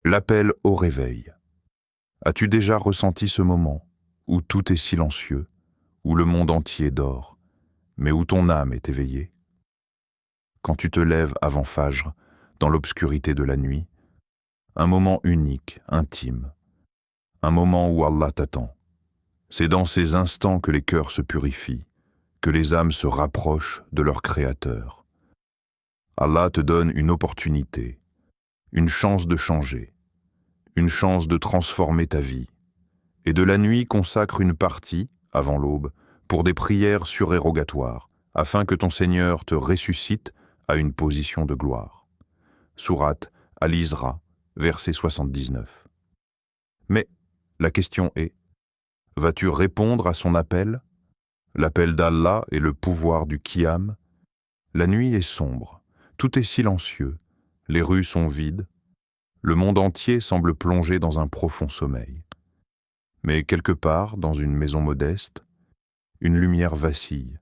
L'appel au réveil. As-tu déjà ressenti ce moment où tout est silencieux, où le monde entier dort, mais où ton âme est éveillée? Quand tu te lèves avant Fajr, dans l'obscurité de la nuit, un moment unique, intime, un moment où Allah t'attend. C'est dans ces instants que les cœurs se purifient, que les âmes se rapprochent de leur Créateur. Allah te donne une opportunité, une chance de changer, une chance de transformer ta vie. Et de la nuit consacre une partie, avant l'aube, pour des prières surérogatoires, afin que ton Seigneur te ressuscite à une position de gloire. Sourate Al-Isra, verset 79. Mais la question est, vas-tu répondre à son appel? L'appel d'Allah et le pouvoir du Qiyam? La nuit est sombre, tout est silencieux, les rues sont vides, le monde entier semble plongé dans un profond sommeil. Mais quelque part, dans une maison modeste, une lumière vacille.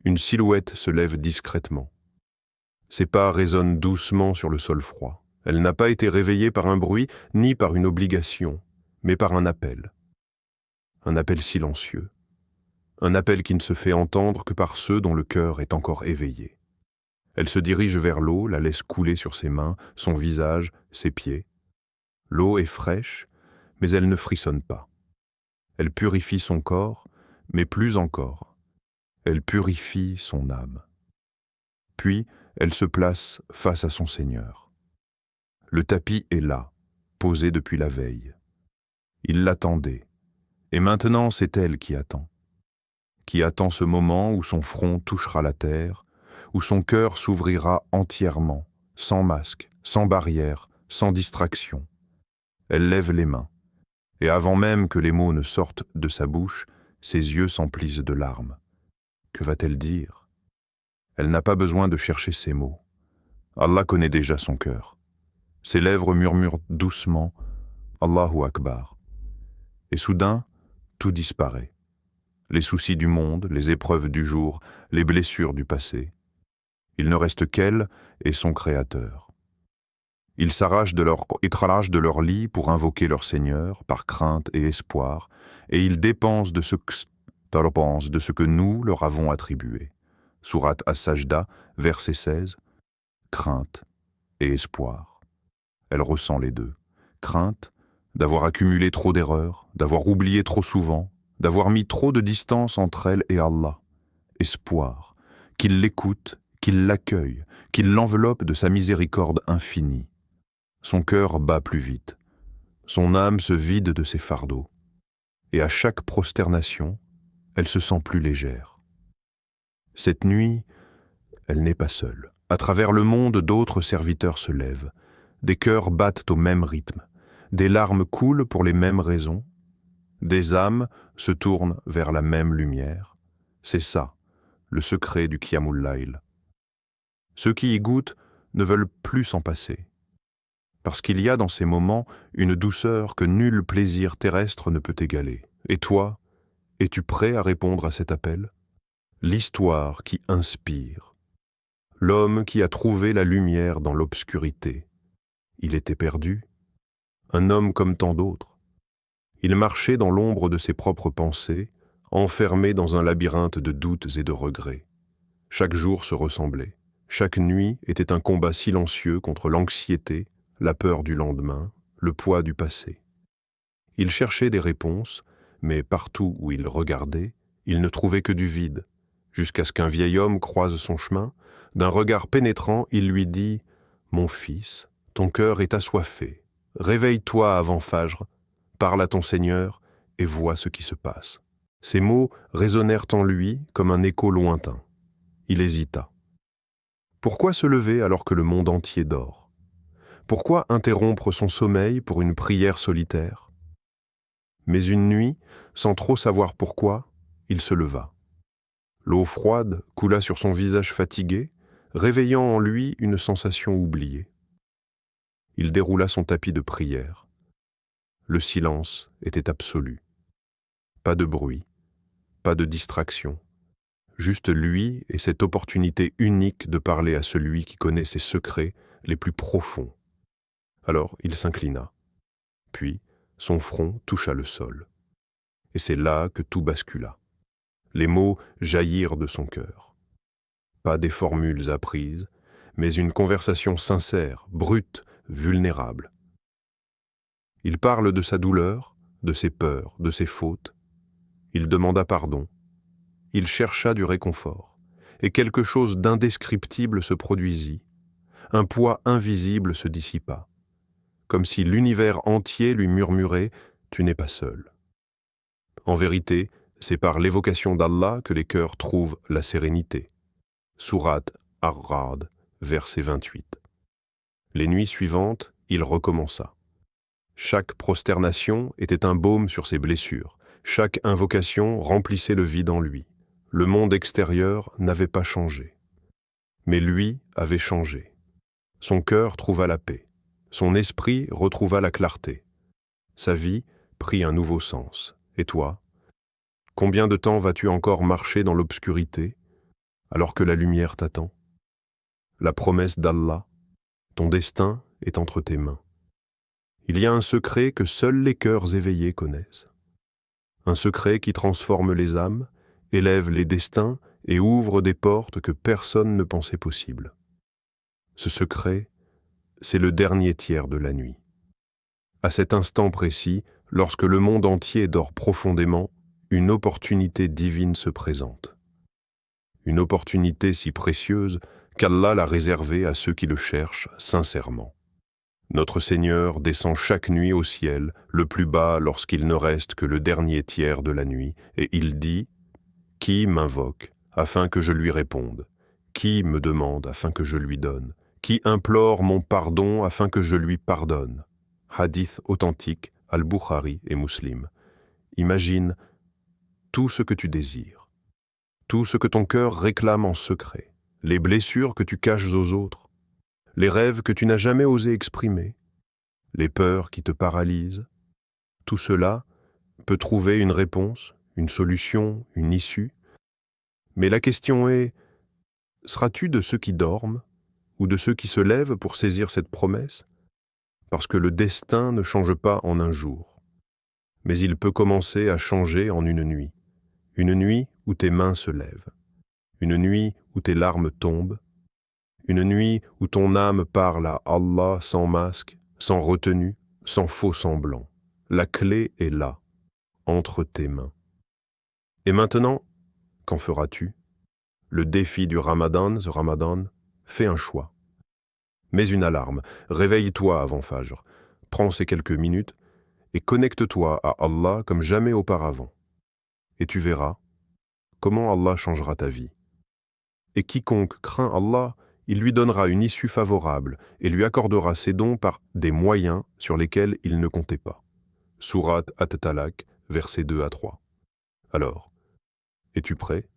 Une silhouette se lève discrètement. Ses pas résonnent doucement sur le sol froid. Elle n'a pas été réveillée par un bruit, ni par une obligation, mais par un appel. Un appel silencieux. Un appel qui ne se fait entendre que par ceux dont le cœur est encore éveillé. Elle se dirige vers l'eau, la laisse couler sur ses mains, son visage, ses pieds. L'eau est fraîche, mais elle ne frissonne pas. Elle purifie son corps, mais plus encore. Elle purifie son âme. Puis, elle se place face à son Seigneur. Le tapis est là, posé depuis la veille. Il l'attendait, et maintenant c'est elle qui attend ce moment où son front touchera la terre, où son cœur s'ouvrira entièrement, sans masque, sans barrière, sans distraction. Elle lève les mains, et avant même que les mots ne sortent de sa bouche, ses yeux s'emplissent de larmes. Que va-t-elle dire? Elle n'a pas besoin de chercher ses mots. Allah connaît déjà son cœur. Ses lèvres murmurent doucement « Allahu Akbar ». Et soudain, tout disparaît. Les soucis du monde, les épreuves du jour, les blessures du passé. Il ne reste qu'elle et son Créateur. Ils s'arrachent de leur lit pour invoquer leur Seigneur, par crainte et espoir, et ils dépensent de ce que nous leur avons attribué. Sourate As-Sajda, verset 16, crainte et espoir. Elle ressent les deux. Crainte d'avoir accumulé trop d'erreurs, d'avoir oublié trop souvent, d'avoir mis trop de distance entre elle et Allah. Espoir, qu'il l'écoute, qu'il l'accueille, qu'il l'enveloppe de sa miséricorde infinie. Son cœur bat plus vite. Son âme se vide de ses fardeaux. Et à chaque prosternation, elle se sent plus légère. Cette nuit, elle n'est pas seule. À travers le monde, d'autres serviteurs se lèvent. Des cœurs battent au même rythme. Des larmes coulent pour les mêmes raisons. Des âmes se tournent vers la même lumière. C'est ça, le secret du Qiyamul Layl. Ceux qui y goûtent ne veulent plus s'en passer. Parce qu'il y a dans ces moments une douceur que nul plaisir terrestre ne peut égaler. Et toi, es-tu prêt à répondre à cet appel? L'histoire qui inspire. L'homme qui a trouvé la lumière dans l'obscurité. Il était perdu, un homme comme tant d'autres. Il marchait dans l'ombre de ses propres pensées, enfermé dans un labyrinthe de doutes et de regrets. Chaque jour se ressemblait. Chaque nuit était un combat silencieux contre l'anxiété, la peur du lendemain, le poids du passé. Il cherchait des réponses, mais partout où il regardait, il ne trouvait que du vide, jusqu'à ce qu'un vieil homme croise son chemin. D'un regard pénétrant, il lui dit « Mon fils, ton cœur est assoiffé. Réveille-toi avant Fajr, parle à ton Seigneur et vois ce qui se passe. » Ces mots résonnèrent en lui comme un écho lointain. Il hésita. Pourquoi se lever alors que le monde entier dort? Pourquoi interrompre son sommeil pour une prière solitaire? Mais une nuit, sans trop savoir pourquoi, il se leva. L'eau froide coula sur son visage fatigué, réveillant en lui une sensation oubliée. Il déroula son tapis de prière. Le silence était absolu. Pas de bruit, pas de distraction. Juste lui et cette opportunité unique de parler à celui qui connaît ses secrets les plus profonds. Alors il s'inclina. Puis son front toucha le sol. Et c'est là que tout bascula. Les mots jaillirent de son cœur. Pas des formules apprises, mais une conversation sincère, brute, vulnérable. Il parle de sa douleur, de ses peurs, de ses fautes. Il demanda pardon. Il chercha du réconfort. Et quelque chose d'indescriptible se produisit. Un poids invisible se dissipa. Comme si l'univers entier lui murmurait « Tu n'es pas seul ». En vérité, c'est par l'évocation d'Allah que les cœurs trouvent la sérénité. Sourate Ar-Ra'd, verset 28. Les nuits suivantes, il recommença. Chaque prosternation était un baume sur ses blessures. Chaque invocation remplissait le vide en lui. Le monde extérieur n'avait pas changé. Mais lui avait changé. Son cœur trouva la paix. Son esprit retrouva la clarté. Sa vie prit un nouveau sens. Et toi? Combien de temps vas-tu encore marcher dans l'obscurité, alors que la lumière t'attend? La promesse d'Allah, ton destin est entre tes mains. Il y a un secret que seuls les cœurs éveillés connaissent. Un secret qui transforme les âmes, élève les destins et ouvre des portes que personne ne pensait possibles. Ce secret, c'est le dernier tiers de la nuit. À cet instant précis, lorsque le monde entier dort profondément, une opportunité divine se présente. Une opportunité si précieuse qu'Allah l'a réservée à ceux qui le cherchent sincèrement. Notre Seigneur descend chaque nuit au ciel, le plus bas lorsqu'il ne reste que le dernier tiers de la nuit, et il dit « Qui m'invoque afin que je lui réponde? Qui me demande afin que je lui donne? Qui implore mon pardon afin que je lui pardonne ?» Hadith authentique, Al-Bukhari et Muslim. Imagine tout ce que tu désires, tout ce que ton cœur réclame en secret, les blessures que tu caches aux autres, les rêves que tu n'as jamais osé exprimer, les peurs qui te paralysent. Tout cela peut trouver une réponse, une solution, une issue. Mais la question est, seras-tu de ceux qui dorment ou de ceux qui se lèvent pour saisir cette promesse? Parce que le destin ne change pas en un jour, mais il peut commencer à changer en une nuit où tes mains se lèvent, une nuit où tes larmes tombent, une nuit où ton âme parle à Allah sans masque, sans retenue, sans faux semblant. La clé est là, entre tes mains. Et maintenant, qu'en feras-tu? Le défi du Ramadan, the Ramadan, fais un choix. Mets une alarme, réveille-toi avant Fajr, prends ces quelques minutes et connecte-toi à Allah comme jamais auparavant. Et tu verras comment Allah changera ta vie. Et quiconque craint Allah, il lui donnera une issue favorable et lui accordera ses dons par des moyens sur lesquels il ne comptait pas. Sourate At-Talaq, versets 2 à 3. Alors, es-tu prêt?